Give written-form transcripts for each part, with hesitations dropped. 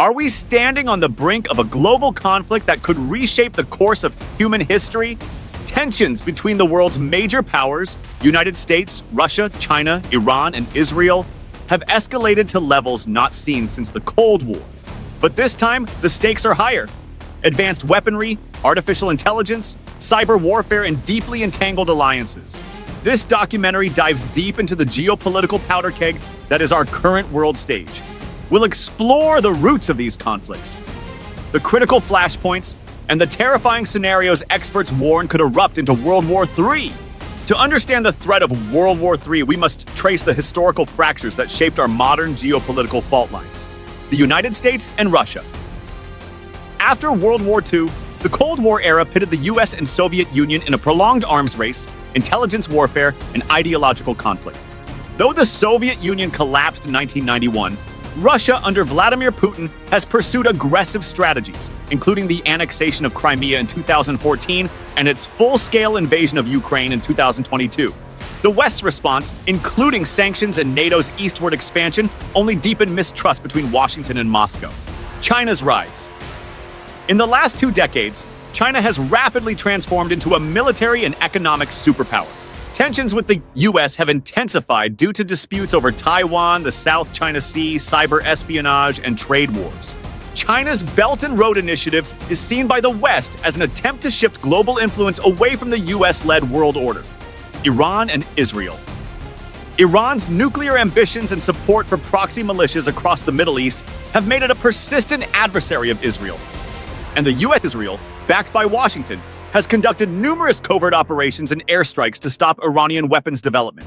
Are we standing on the brink of a global conflict that could reshape the course of human history? Tensions between the world's major powers, United States, Russia, China, Iran, and Israel, have escalated to levels not seen since the Cold War. But this time, the stakes are higher. Advanced weaponry, artificial intelligence, cyber warfare, and deeply entangled alliances. This documentary dives deep into the geopolitical powder keg that is our current world stage. We'll explore the roots of these conflicts, the critical flashpoints, and the terrifying scenarios experts warn could erupt into World War III. To understand the threat of World War III, we must trace the historical fractures that shaped our modern geopolitical fault lines: the United States and Russia. After World War II, the Cold War era pitted the US and Soviet Union in a prolonged arms race, intelligence warfare, and ideological conflict. Though the Soviet Union collapsed in 1991, Russia under Vladimir Putin has pursued aggressive strategies, including the annexation of Crimea in 2014 and its full-scale invasion of Ukraine in 2022. The West's response, including sanctions and NATO's eastward expansion, only deepened mistrust between Washington and Moscow. China's rise. In the last 2 decades, China has rapidly transformed into a military and economic superpower. Tensions with the U.S. have intensified due to disputes over Taiwan, the South China Sea, cyber espionage, and trade wars. China's Belt and Road Initiative is seen by the West as an attempt to shift global influence away from the U.S.-led world order. Iran and Israel. Iran's nuclear ambitions and support for proxy militias across the Middle East have made it a persistent adversary of Israel. And the U.S. Israel, backed by Washington, has conducted numerous covert operations and airstrikes to stop Iranian weapons development.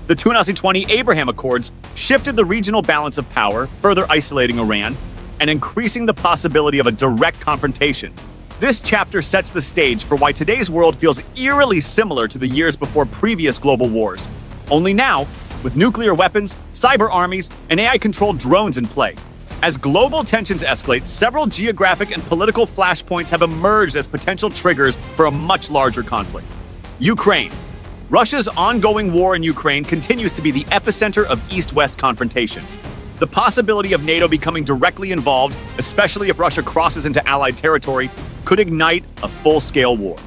The 2020 Abraham Accords shifted the regional balance of power, further isolating Iran and increasing the possibility of a direct confrontation. This chapter sets the stage for why today's world feels eerily similar to the years before previous global wars. Only now, with nuclear weapons, cyber armies, and AI-controlled drones in play. As global tensions escalate, several geographic and political flashpoints have emerged as potential triggers for a much larger conflict. Ukraine. Russia's ongoing war in Ukraine continues to be the epicenter of East-West confrontation. The possibility of NATO becoming directly involved, especially if Russia crosses into Allied territory, could ignite a full-scale war.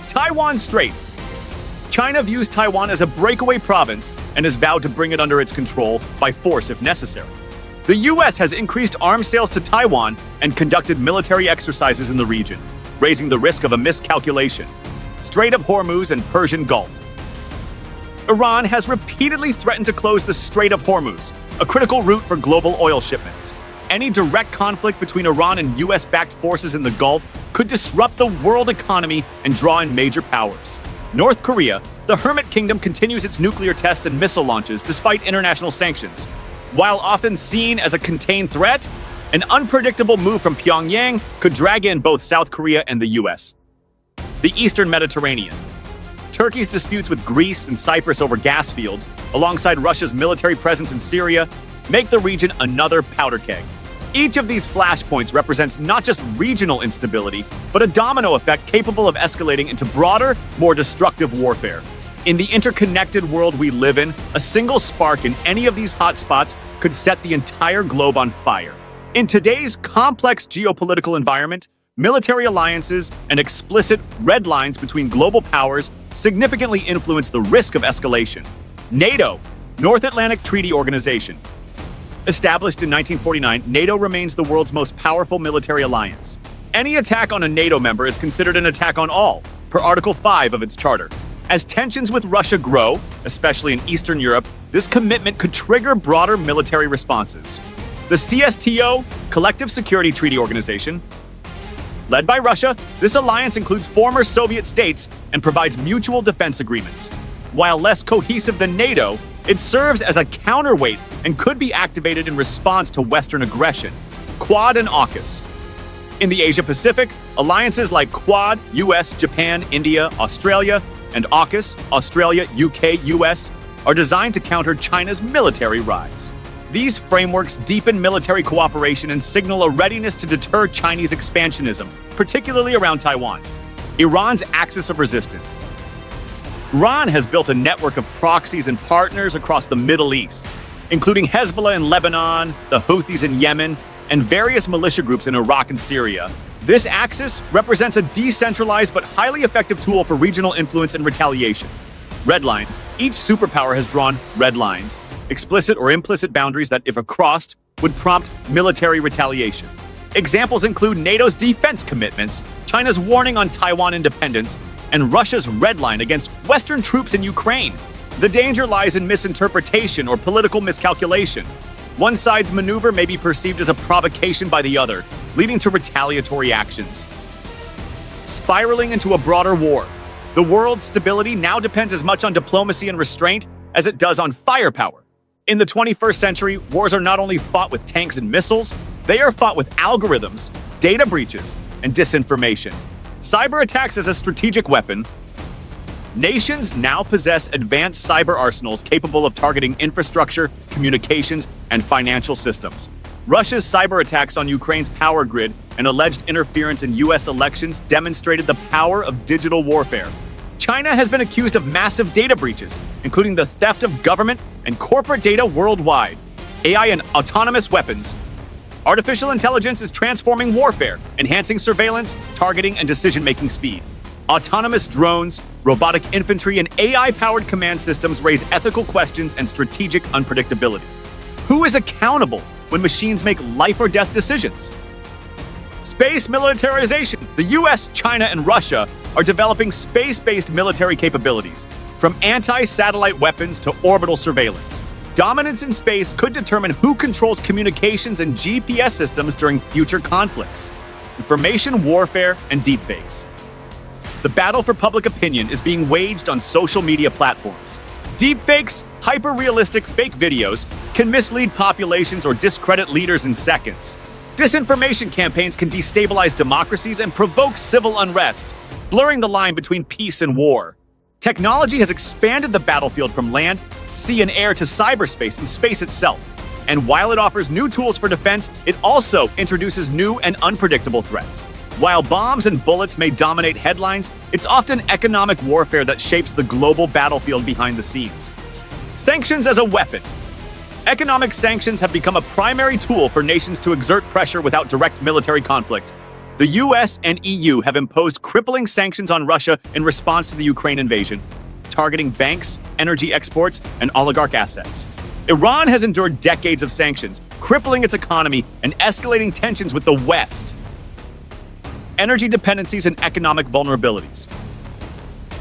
Taiwan Strait. China views Taiwan as a breakaway province and has vowed to bring it under its control by force if necessary. The U.S. has increased arms sales to Taiwan and conducted military exercises in the region, raising the risk of a miscalculation. Strait of Hormuz and Persian Gulf. Iran has repeatedly threatened to close the Strait of Hormuz, a critical route for global oil shipments. Any direct conflict between Iran and U.S.-backed forces in the Gulf could disrupt the world economy and draw in major powers. North Korea. The Hermit Kingdom continues its nuclear tests and missile launches despite international sanctions. While often seen as a contained threat, an unpredictable move from Pyongyang could drag in both South Korea and the U.S. The Eastern Mediterranean. Turkey's disputes with Greece and Cyprus over gas fields, alongside Russia's military presence in Syria, make the region another powder keg. Each of these flashpoints represents not just regional instability, but a domino effect capable of escalating into broader, more destructive warfare. In the interconnected world we live in, a single spark in any of these hotspots could set the entire globe on fire. In today's complex geopolitical environment, military alliances and explicit red lines between global powers significantly influence the risk of escalation. NATO, North Atlantic Treaty Organization. Established in 1949, NATO remains the world's most powerful military alliance. Any attack on a NATO member is considered an attack on all, per Article 5 of its charter. As tensions with Russia grow, especially in Eastern Europe, this commitment could trigger broader military responses. The CSTO, Collective Security Treaty Organization. Led by Russia, this alliance includes former Soviet states and provides mutual defense agreements. While less cohesive than NATO, it serves as a counterweight and could be activated in response to Western aggression. Quad and AUKUS. In the Asia-Pacific, alliances like Quad, US, Japan, India, Australia, and AUKUS, Australia, UK, US, are designed to counter China's military rise. These frameworks deepen military cooperation and signal a readiness to deter Chinese expansionism, particularly around Taiwan. Iran's axis of resistance. Iran has built a network of proxies and partners across the Middle East, including Hezbollah in Lebanon, the Houthis in Yemen, and various militia groups in Iraq and Syria. This axis represents a decentralized but highly effective tool for regional influence and retaliation. Red lines. Each superpower has drawn red lines, explicit or implicit boundaries that, if crossed, would prompt military retaliation. Examples include NATO's defense commitments, China's warning on Taiwan independence, and Russia's red line against Western troops in Ukraine. The danger lies in misinterpretation or political miscalculation. One side's maneuver may be perceived as a provocation by the other, leading to retaliatory actions. Spiraling into a broader war. The world's stability now depends as much on diplomacy and restraint as it does on firepower. In the 21st century, wars are not only fought with tanks and missiles, they are fought with algorithms, data breaches, and disinformation. Cyber attacks as a strategic weapon. Nations now possess advanced cyber arsenals capable of targeting infrastructure, communications, and financial systems. Russia's cyber attacks on Ukraine's power grid and alleged interference in U.S. elections demonstrated the power of digital warfare. China has been accused of massive data breaches, including the theft of government and corporate data worldwide. AI and autonomous weapons. Artificial intelligence is transforming warfare, enhancing surveillance, targeting, and decision-making speed. Autonomous drones, robotic infantry, and AI-powered command systems raise ethical questions and strategic unpredictability. Who is accountable when machines make life-or-death decisions? Space militarization. The US, China, and Russia are developing space-based military capabilities, from anti-satellite weapons to orbital surveillance. Dominance in space could determine who controls communications and GPS systems during future conflicts. Information warfare and deepfakes. The battle for public opinion is being waged on social media platforms. Deepfakes, hyper-realistic fake videos, can mislead populations or discredit leaders in seconds. Disinformation campaigns can destabilize democracies and provoke civil unrest, blurring the line between peace and war. Technology has expanded the battlefield from land, sea, and air to cyberspace and space itself. And while it offers new tools for defense, it also introduces new and unpredictable threats. While bombs and bullets may dominate headlines, it's often economic warfare that shapes the global battlefield behind the scenes. Sanctions as a weapon. Economic sanctions have become a primary tool for nations to exert pressure without direct military conflict. The US and EU have imposed crippling sanctions on Russia in response to the Ukraine invasion, targeting banks, energy exports, and oligarch assets. Iran has endured decades of sanctions, crippling its economy and escalating tensions with the West. Energy dependencies and economic vulnerabilities.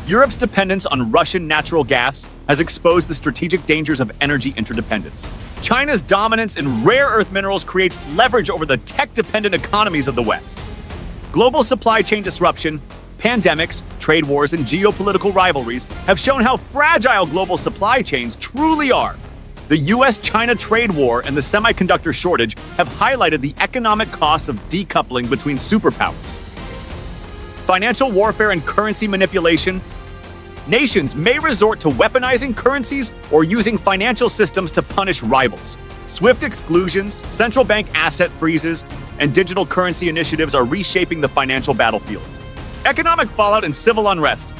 Europe's dependence on Russian natural gas has exposed the strategic dangers of energy interdependence. China's dominance in rare earth minerals creates leverage over the tech-dependent economies of the West. Global supply chain disruption, pandemics, trade wars, and geopolitical rivalries have shown how fragile global supply chains truly are. The US-China trade war and the semiconductor shortage have highlighted the economic costs of decoupling between superpowers. Financial warfare and currency manipulation. Nations may resort to weaponizing currencies or using financial systems to punish rivals. Swift exclusions, central bank asset freezes, and digital currency initiatives are reshaping the financial battlefield. Economic fallout and civil unrest.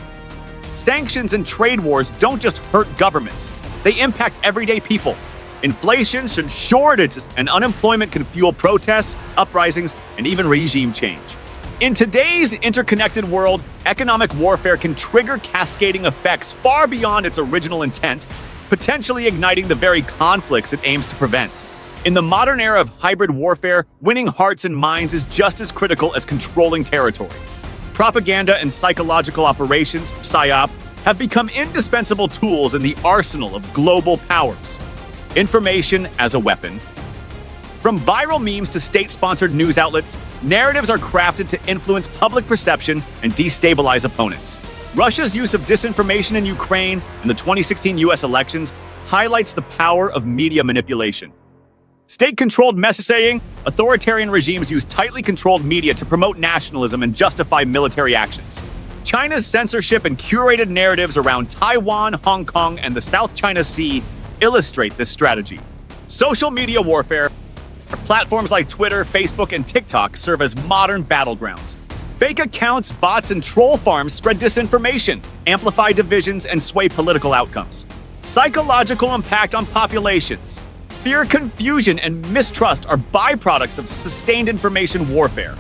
Sanctions and trade wars don't just hurt governments, they impact everyday people. Inflation, shortages, and unemployment can fuel protests, uprisings, and even regime change. In today's interconnected world, economic warfare can trigger cascading effects far beyond its original intent, potentially igniting the very conflicts it aims to prevent. In the modern era of hybrid warfare, winning hearts and minds is just as critical as controlling territory. Propaganda and psychological operations, PSYOP, have become indispensable tools in the arsenal of global powers. Information as a weapon. From viral memes to state-sponsored news outlets, narratives are crafted to influence public perception and destabilize opponents. Russia's use of disinformation in Ukraine and the 2016 US elections highlights the power of media manipulation. State-controlled messaging, authoritarian regimes use tightly controlled media to promote nationalism and justify military actions. China's censorship and curated narratives around Taiwan, Hong Kong, and the South China Sea illustrate this strategy. Social media warfare. Platforms like Twitter, Facebook, and TikTok serve as modern battlegrounds. Fake accounts, bots, and troll farms spread disinformation, amplify divisions, and sway political outcomes. Psychological impact on populations. Fear, confusion, and mistrust are byproducts of sustained information warfare.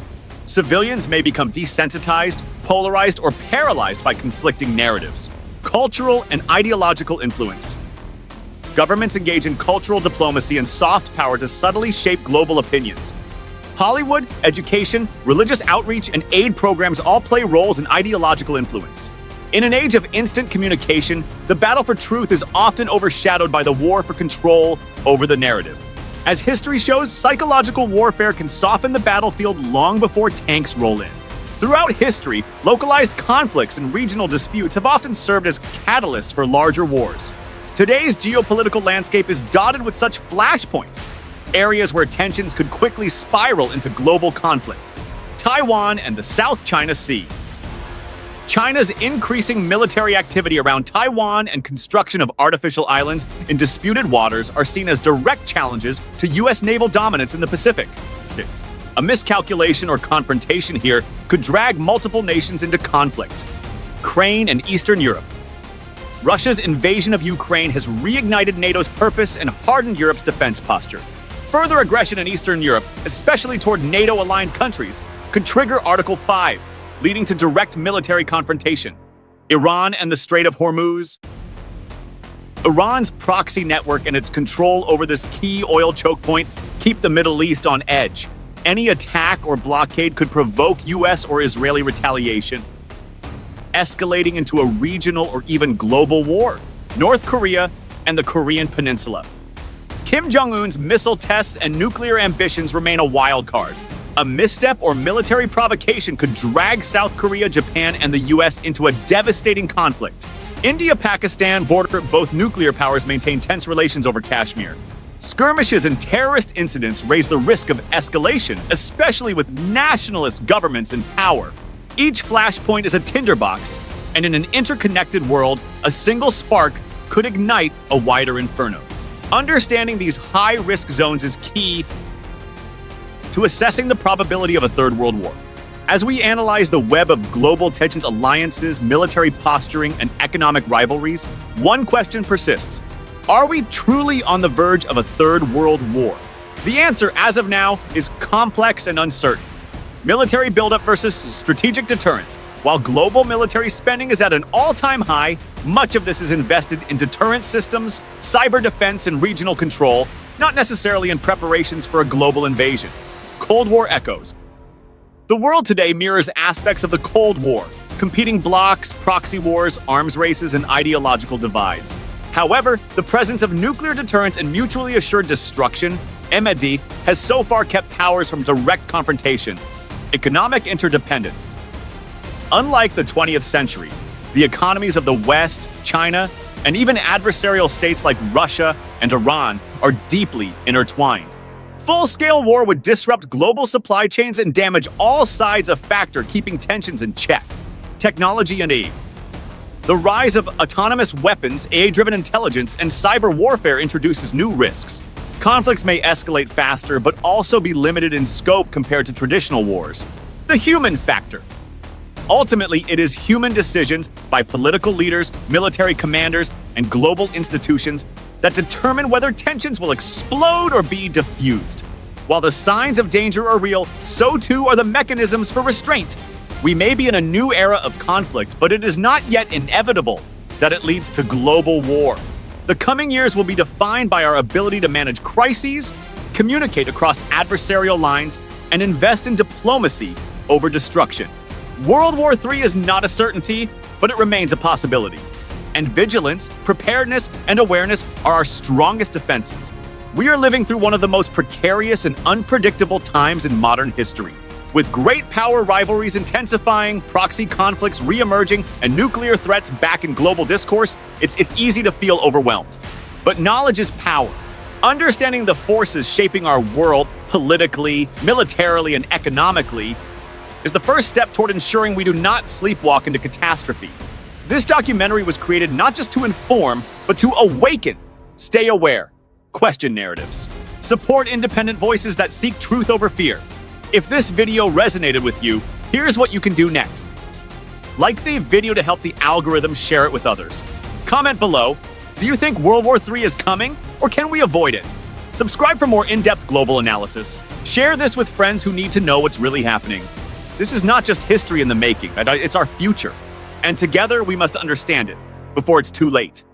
Civilians may become desensitized, polarized, or paralyzed by conflicting narratives. Cultural and ideological influence. Governments engage in cultural diplomacy and soft power to subtly shape global opinions. Hollywood, education, religious outreach, and aid programs all play roles in ideological influence. In an age of instant communication, the battle for truth is often overshadowed by the war for control over the narrative. As history shows, psychological warfare can soften the battlefield long before tanks roll in. Throughout history, localized conflicts and regional disputes have often served as catalysts for larger wars. Today's geopolitical landscape is dotted with such flashpoints, areas where tensions could quickly spiral into global conflict. Taiwan and the South China Sea. China's increasing military activity around Taiwan and construction of artificial islands in disputed waters are seen as direct challenges to U.S. naval dominance in the Pacific. 6. A miscalculation or confrontation here could drag multiple nations into conflict. Ukraine and Eastern Europe. Russia's invasion of Ukraine has reignited NATO's purpose and hardened Europe's defense posture. Further aggression in Eastern Europe, especially toward NATO-aligned countries, could trigger Article 5, leading to direct military confrontation. Iran and the Strait of Hormuz. Iran's proxy network and its control over this key oil choke point keep the Middle East on edge. Any attack or blockade could provoke U.S. or Israeli retaliation, escalating into a regional or even global war. North Korea and the Korean Peninsula. Kim Jong-un's missile tests and nuclear ambitions remain a wild card. A misstep or military provocation could drag South Korea, Japan, and the U.S. into a devastating conflict. India-Pakistan border, both nuclear powers maintain tense relations over Kashmir. Skirmishes and terrorist incidents raise the risk of escalation, especially with nationalist governments in power. Each flashpoint is a tinderbox, and in an interconnected world, a single spark could ignite a wider inferno. Understanding these high-risk zones is key to assessing the probability of a Third World War. As we analyze the web of global tensions, alliances, military posturing, and economic rivalries, one question persists. Are we truly on the verge of a Third World War? The answer, as of now, is complex and uncertain. Military buildup versus strategic deterrence. While global military spending is at an all-time high, much of this is invested in deterrence systems, cyber defense, and regional control, not necessarily in preparations for a global invasion. Cold War echoes. The world today mirrors aspects of the Cold War, competing blocs, proxy wars, arms races, and ideological divides. However, the presence of nuclear deterrence and mutually assured destruction, MAD, has so far kept powers from direct confrontation. Economic interdependence. Unlike the 20th century, the economies of the West, China, and even adversarial states like Russia and Iran are deeply intertwined. Full-scale war would disrupt global supply chains and damage all sides, a factor keeping tensions in check. Technology and aid. The rise of autonomous weapons, AI-driven intelligence, and cyber warfare introduces new risks. Conflicts may escalate faster, but also be limited in scope compared to traditional wars. The human factor. Ultimately, it is human decisions by political leaders, military commanders, and global institutions that determine whether tensions will explode or be diffused. While the signs of danger are real, so too are the mechanisms for restraint. We may be in a new era of conflict, but it is not yet inevitable that it leads to global war. The coming years will be defined by our ability to manage crises, communicate across adversarial lines, and invest in diplomacy over destruction. World War III is not a certainty, but it remains a possibility. And vigilance, preparedness, and awareness are our strongest defenses. We are living through one of the most precarious and unpredictable times in modern history. With great power rivalries intensifying, proxy conflicts re-emerging, and nuclear threats back in global discourse, it's easy to feel overwhelmed. But knowledge is power. Understanding the forces shaping our world politically, militarily, and economically is the first step toward ensuring we do not sleepwalk into catastrophe. This documentary was created not just to inform, but to awaken. Stay aware. Question narratives. Support independent voices that seek truth over fear. If this video resonated with you, here's what you can do next. Like the video to help the algorithm share it with others. Comment below, do you think World War III is coming, or can we avoid it? Subscribe for more in-depth global analysis. Share this with friends who need to know what's really happening. This is not just history in the making, it's our future. And together we must understand it before it's too late.